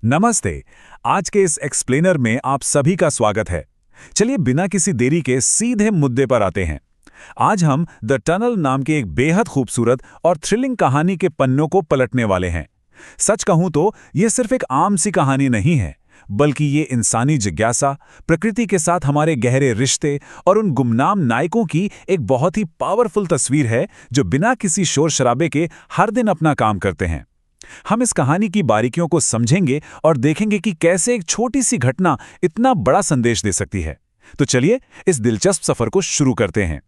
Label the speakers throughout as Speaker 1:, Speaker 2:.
Speaker 1: नमस्ते। आज के इस एक्सप्लेनर में आप सभी का स्वागत है। चलिए बिना किसी देरी के सीधे मुद्दे पर आते हैं। आज हम द टनल नाम के एक बेहद खूबसूरत और थ्रिलिंग कहानी के पन्नों को पलटने वाले हैं। सच कहूं तो ये सिर्फ एक आम सी कहानी नहीं है, बल्कि ये इंसानी जिज्ञासा, प्रकृति के साथ हमारे गहरे रिश्ते और उन गुमनाम नायकों की एक बहुत ही पावरफुल तस्वीर है जो बिना किसी शोर शराबे के हर दिन अपना काम करते हैं। हम इस कहानी की बारीकियों को समझेंगे और देखेंगे कि कैसे एक छोटी सी घटना इतना बड़ा संदेश दे सकती है। तो चलिए इस दिलचस्प सफर को शुरू करते हैं।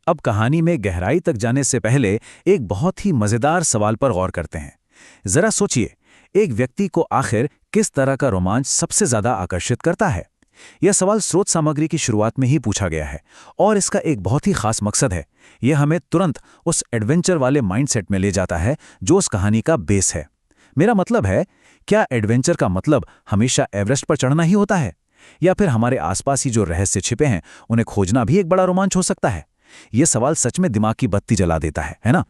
Speaker 2: अब कहानी में गहराई तक जाने से पहले एक बहुत ही मजेदार सवाल पर गौर करते हैं। जरा सोचिए, एक व्यक्ति को आखिर किस तरह का रोमांच सबसे ज्यादा आकर्षित करता है? यह सवाल स्रोत सामग्री की शुरुआत में ही पूछा गया है और इसका एक बहुत ही खास मकसद है। यह हमें तुरंत उस एडवेंचर वाले माइंडसेट में ले जाता है जो उस कहानी का बेस है। मेरा मतलब है, क्या एडवेंचर का मतलब हमेशा एवरेस्ट पर चढ़ना ही होता है, या फिर हमारे आसपास ही जो रहस्य छिपे हैं उन्हें खोजना भी एक बड़ा रोमांच हो सकता है? यह सवाल सच में दिमाग की बत्ती जला देता है ना?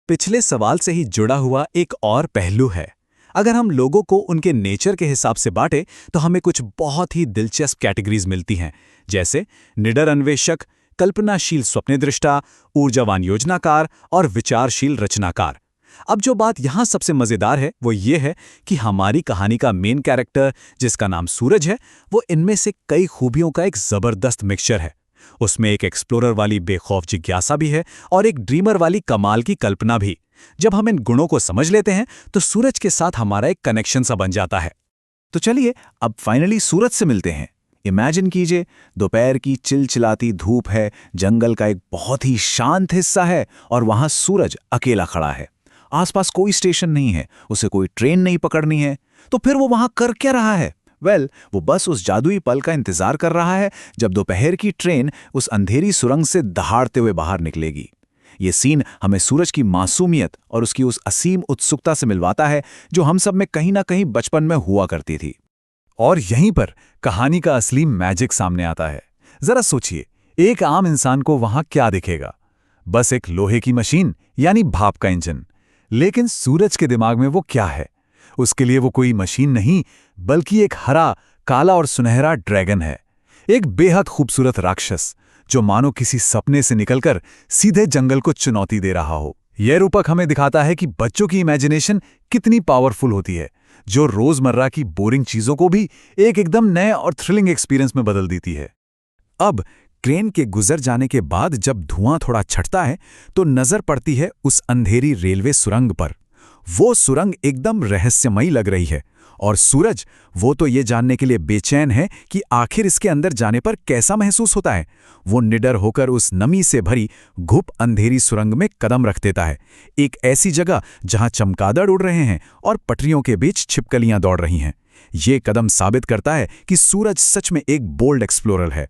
Speaker 3: पिछले सवाल से ही जुड़ा हुआ एक और पहलू है। अगर हम लोगों को उनके नेचर के हिसाब से बांटे तो हमें कुछ बहुत ही दिलचस्प कैटेगरीज मिलती हैं, जैसे निडर अन्वेषक, कल्पनाशील स्वप्नदृष्टा, ऊर्जावान योजनाकार और विचारशील रचनाकार। अब जो बात यहाँ सबसे मजेदार है वो ये है कि हमारी कहानी का मेन कैरेक्टर, जिसका नाम सूरज है, वो इनमें से कई खूबियों का एक जबरदस्त मिक्सचर है। उसमें एक एक्सप्लोरर वाली बेखौफ जिज्ञासा भी है और एक ड्रीमर वाली कमाल की कल्पना भी। जब हम इन गुणों को समझ लेते हैं तो सूरज के साथ हमारा एक कनेक्शन सा बन जाता है।
Speaker 2: तो चलिए अब फाइनली सूरज से मिलते हैं। इमेजिन कीजिए, दोपहर की चिलचिलाती धूप है, जंगल का एक बहुत ही शांत हिस्सा है और वहां सूरज अकेला खड़ा है। आसपास कोई स्टेशन नहीं है, उसे कोई ट्रेन नहीं पकड़नी है। तो फिर वो वहां कर क्या रहा है? वो बस उस जादुई पल का इंतजार कर रहा है जब दोपहर की ट्रेन उस अंधेरी सुरंग से दहाड़ते हुए बाहर निकलेगी। ये सीन हमें सूरज की मासूमियत और उसकी उस असीम उत्सुकता से मिलवाता है जो हम सब में कहीं ना कहीं बचपन में हुआ करती थी।
Speaker 1: और यहीं पर कहानी का असली मैजिक सामने आता है। जरा सोचिए, एक आम इंसान को वहां क्या दिखेगा? बस एक लोहे की मशीन, यानी भाप का इंजन। लेकिन सूरज के दिमाग में वो क्या है? उसके लिए वो कोई मशीन नहीं, बल्कि एक हरा, काला और सुनहरा ड्रैगन है। एक बेहद खूबसूरत राक्षस जो मानो किसी सपने से निकलकर सीधे जंगल को चुनौती दे रहा हो। यह रूपक हमें दिखाता है कि बच्चों की इमेजिनेशन कितनी पावरफुल होती है, जो रोजमर्रा की बोरिंग चीजों को भी एक एकदम नए और थ्रिलिंग एक्सपीरियंस में बदल देती है। अब ट्रेन के गुजर जाने के बाद जब धुआं थोड़ा छटता है तो नजर पड़ती है उस अंधेरी रेलवे सुरंग पर। वो सुरंग एकदम रहस्यमयी लग रही है और सूरज, वो तो ये जानने के लिए बेचैन है कि आखिर इसके अंदर जाने पर कैसा महसूस होता है। वो निडर होकर उस नमी से भरी घुप अंधेरी सुरंग में कदम रख देता है, एक ऐसी जगह जहां चमगादड़ उड़ रहे हैं और पटरियों के बीच छिपकलियां दौड़ रही हैं। ये कदम साबित करता है कि सूरज सच में एक बोल्ड एक्सप्लोरर है।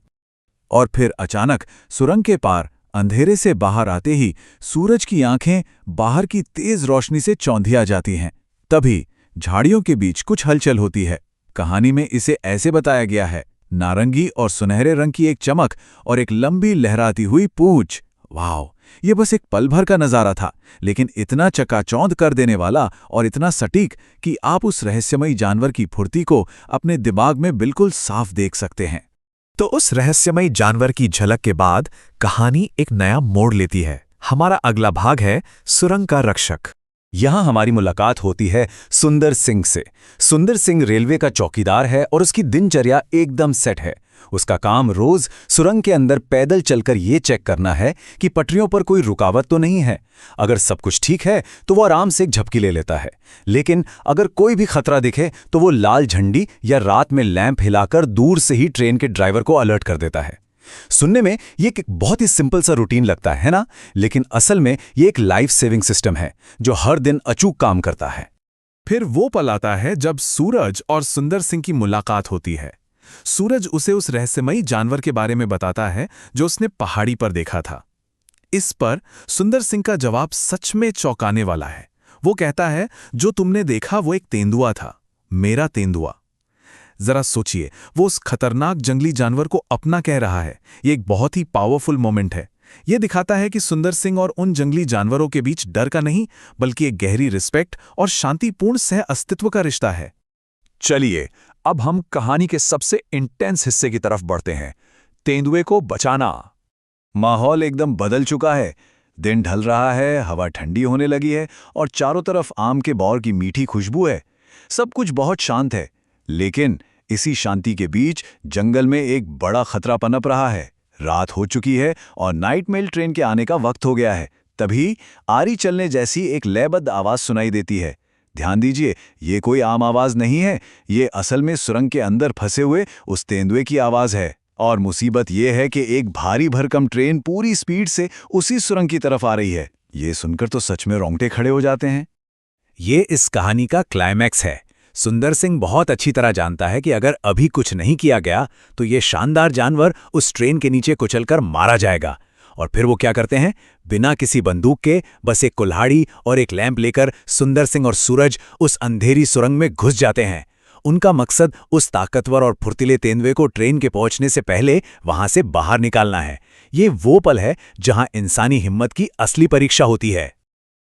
Speaker 1: और फिर अचानक सुरंग के पार अंधेरे से बाहर आते ही सूरज की आंखें बाहर की तेज रोशनी से चौंधिया जाती हैं। तभी झाड़ियों के बीच कुछ हलचल होती है। कहानी में इसे ऐसे बताया गया है, नारंगी और सुनहरे रंग की एक चमक और एक लंबी लहराती हुई पूंछ। वाह! ये बस एक पल भर का नजारा था, लेकिन इतना चकाचौंध कर देने वाला और इतना सटीक कि आप उस रहस्यमयी जानवर की फुर्ती को अपने दिमाग में बिल्कुल साफ देख सकते हैं।
Speaker 3: तो उस रहस्यमयी जानवर की झलक के बाद कहानी एक नया मोड़ लेती है। हमारा अगला भाग है सुरंग का रक्षक। यहाँ हमारी मुलाकात होती है सुंदर सिंह से। सुंदर सिंह रेलवे का चौकीदार है और उसकी दिनचर्या एकदम सेट है। उसका काम रोज सुरंग के अंदर पैदल चलकर ये चेक करना है कि पटरियों पर कोई रुकावट तो नहीं है। अगर सब कुछ ठीक है तो वो आराम से एक झपकी ले लेता है, लेकिन अगर कोई भी खतरा दिखे तो वो लाल झंडी या रात में लैंप हिलाकर दूर से ही ट्रेन के ड्राइवर को अलर्ट कर देता है। सुनने में ये एक बहुत ही सिंपल सा रूटीन लगता है ना, लेकिन असल में ये एक लाइफ सेविंग सिस्टम है जो हर दिन अचूक काम करता है।
Speaker 1: फिर वो पल आता है जब सूरज और सुंदर सिंह की मुलाकात होती है। सूरज उसे उस रहस्यमयी जानवर के बारे में बताता है जो उसने पहाड़ी पर देखा था। इस पर सुंदर सिंह का जवाब सच में चौंकाने वाला है। वो कहता है, जो तुमने देखा वो एक तेंदुआ था, मेरा तेंदुआ। जरा सोचिए, वो उस खतरनाक जंगली जानवर को अपना कह रहा है। ये एक बहुत ही पावरफुल मोमेंट है। ये दिखाता है कि सुंदर सिंह और उन जंगली जानवरों के बीच डर का नहीं, बल्कि एक गहरी रिस्पेक्ट और शांतिपूर्ण सह अस्तित्व का रिश्ता है। चलिए अब हम कहानी के सबसे इंटेंस हिस्से की तरफ बढ़ते हैं, तेंदुए को बचाना।
Speaker 2: माहौल एकदम बदल चुका है। दिन ढल रहा है, हवा ठंडी होने लगी है और चारों तरफ आम के बौर की मीठी खुशबू है। सब कुछ बहुत शांत है, लेकिन इसी शांति के बीच जंगल में एक बड़ा खतरा पनप रहा है। रात हो चुकी है और नाइट मेल ट्रेन के आने का वक्त हो गया है। तभी आरी चलने जैसी एक लयबद्ध आवाज सुनाई देती है। ध्यान दीजिए, ये कोई आम आवाज नहीं है, ये असल में सुरंग के अंदर फंसे हुए उस तेंदुए की आवाज है। और मुसीबत ये है कि एक भारी भरकम ट्रेन पूरी स्पीड से उसी सुरंग की तरफ आ रही है। ये सुनकर तो सच में रोंगटे खड़े हो जाते हैं।
Speaker 3: ये इस कहानी का क्लाइमैक्स है। सुंदर सिंह बहुत अच्छी तरह जानता है कि अगर अभी कुछ नहीं किया गया तो ये शानदार जानवर उस ट्रेन के नीचे कुचलकर मारा जाएगा। और फिर वो क्या करते हैं? बिना किसी बंदूक के बस एक कुल्हाड़ी और एक लैंप लेकर सुंदर सिंह और सूरज उस अंधेरी सुरंग में घुस जाते हैं। उनका मकसद उस ताकतवर और फुर्तीले तेंदुए को ट्रेन के पहुंचने से पहले वहां से बाहर निकालना है। ये वो पल है जहां इंसानी हिम्मत की असली परीक्षा होती है।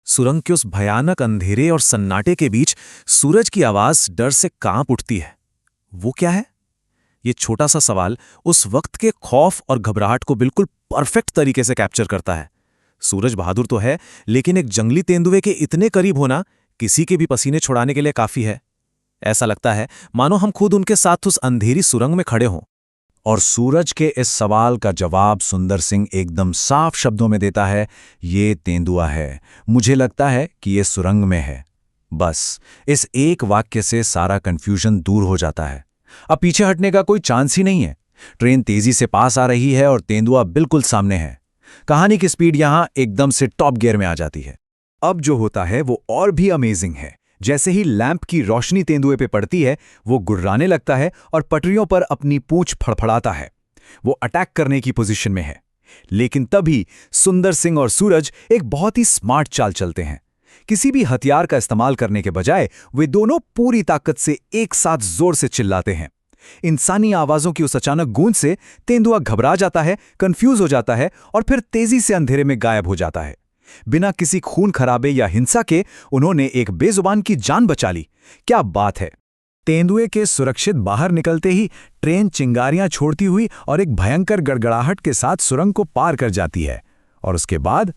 Speaker 2: सुरंग के उस भयानक अंधेरे और सन्नाटे के बीच सूरज की आवाज डर से कांप उठती है। वो क्या है? ये छोटा सा सवाल उस वक्त के खौफ और घबराहट को बिल्कुल परफेक्ट तरीके से कैप्चर करता है। सूरज बहादुर तो है, लेकिन एक जंगली तेंदुए के इतने करीब होना किसी के भी पसीने छुड़ाने के लिए काफी है। ऐसा लगता है मानो हम खुद उनके साथ उस अंधेरी सुरंग में खड़े हों। और सूरज के इस सवाल का जवाब सुंदर सिंह एकदम साफ शब्दों में देता है, ये तेंदुआ है। मुझे लगता है कि ये सुरंग में है। बस इस एक वाक्य से सारा कंफ्यूजन दूर हो जाता है। अब पीछे हटने का कोई चांस ही नहीं है। ट्रेन तेजी से पास आ रही है और तेंदुआ बिल्कुल सामने है। कहानी की स्पीड यहां एकदम से टॉप गियर में आ जाती है। अब जो होता है वो और भी अमेजिंग है। जैसे ही लैंप की रोशनी तेंदुए पे पड़ती है, वो गुर्राने लगता है और पटरियों पर अपनी पूंछ फड़फड़ाता है। वो अटैक करने की पोजीशन में है। लेकिन तभी सुंदर सिंह और सूरज एक बहुत ही स्मार्ट चाल चलते हैं। किसी भी हथियार का इस्तेमाल करने के बजाय वे दोनों पूरी ताकत से एक साथ जोर से चिल्लाते हैं। इंसानी आवाजों की उस अचानक गूंज से तेंदुआ घबरा जाता है, कंफ्यूज हो जाता है और फिर तेजी से अंधेरे में गायब हो जाता है। बिना किसी खून खराबे या हिंसा के उन्होंने एक बेजुबान की जान बचा ली। क्या बात है! तेंदुए के सुरक्षित बाहर निकलते ही ट्रेन चिंगारियां छोड़ती हुई और एक भयंकर गड़गड़ाहट के साथ सुरंग को पार कर जाती है। और उसके बाद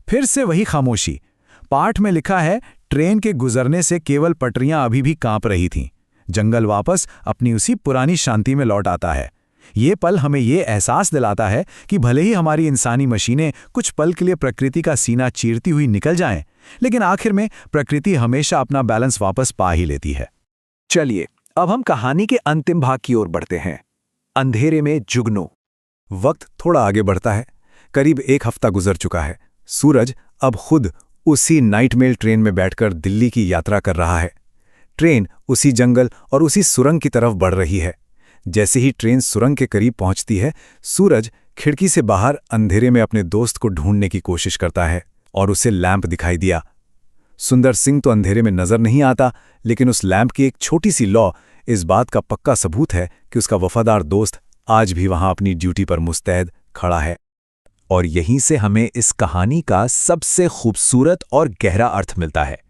Speaker 2: फिर से वही खामोशी। पाठ में लिखा है, ट्रेन के गुजरने से केवल पटरियां अभी भी कांप रही थीं। जंगल वापस अपनी उसी पुरानी शांति में लौट आता है। ये पल हमें ये एहसास दिलाता है कि भले ही हमारी इंसानी मशीनें कुछ पल के लिए प्रकृति का सीना चीरती हुई निकल जाएं, लेकिन आखिर में प्रकृति हमेशा अपना बैलेंस वापस पा ही लेती है।
Speaker 1: चलिए अब हम कहानी के अंतिम भाग की ओर बढ़ते हैं, अंधेरे में जुगनू।
Speaker 3: वक्त थोड़ा आगे बढ़ता है। करीब एक हफ्ता गुजर चुका है। सूरज अब खुद उसी नाइट मेल ट्रेन में बैठकर दिल्ली की यात्रा कर रहा है। ट्रेन उसी जंगल और उसी सुरंग की तरफ बढ़ रही है। जैसे ही ट्रेन सुरंग के करीब पहुंचती है, सूरज खिड़की से बाहर अंधेरे में अपने दोस्त को ढूंढने की कोशिश करता है और उसे लैंप दिखाई दिया। सुंदर सिंह तो अंधेरे में नजर नहीं आता, लेकिन उस लैंप की एक छोटी सी लौ इस बात का पक्का सबूत है कि उसका वफादार दोस्त आज भी वहां अपनी ड्यूटी पर मुस्तैद खड़ा है। और यहीं से हमें इस कहानी का सबसे खूबसूरत और गहरा अर्थ मिलता है।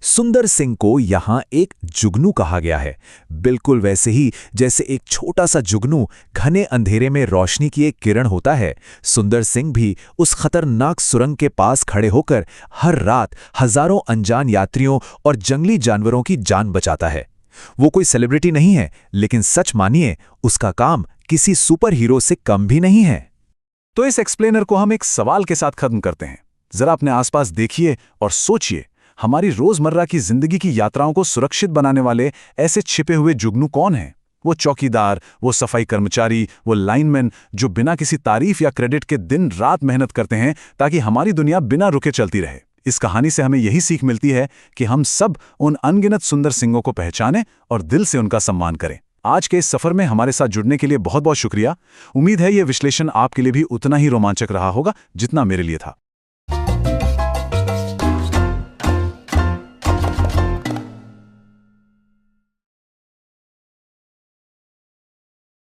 Speaker 3: सुंदर सिंह को यहां एक जुगनू कहा गया है, बिल्कुल वैसे ही जैसे एक छोटा सा जुगनू घने अंधेरे में रोशनी की एक किरण होता है। सुंदर सिंह भी उस खतरनाक सुरंग के पास खड़े होकर हर रात हजारों अनजान यात्रियों और जंगली जानवरों की जान बचाता है। वो कोई सेलिब्रिटी नहीं है, लेकिन सच मानिए उसका काम किसी सुपर हीरो से कम भी नहीं है।
Speaker 1: तो इस एक्सप्लेनर को हम एक सवाल के साथ खत्म करते हैं। जरा अपने आसपास देखिए और सोचिए, हमारी रोजमर्रा की जिंदगी की यात्राओं को सुरक्षित बनाने वाले ऐसे छिपे हुए जुगनू कौन हैं? वो चौकीदार, वो सफाई कर्मचारी, वो लाइनमैन जो बिना किसी तारीफ या क्रेडिट के दिन रात मेहनत करते हैं ताकि हमारी दुनिया बिना रुके चलती रहे। इस कहानी से हमें यही सीख मिलती है कि हम सब उन अनगिनत सुंदर सिंहों को पहचानें और दिल से उनका सम्मान करें। आज के इस सफर में हमारे साथ जुड़ने के लिए बहुत बहुत शुक्रिया। उम्मीद है ये विश्लेषण आपके लिए भी उतना ही रोमांचक रहा होगा जितना मेरे लिए था।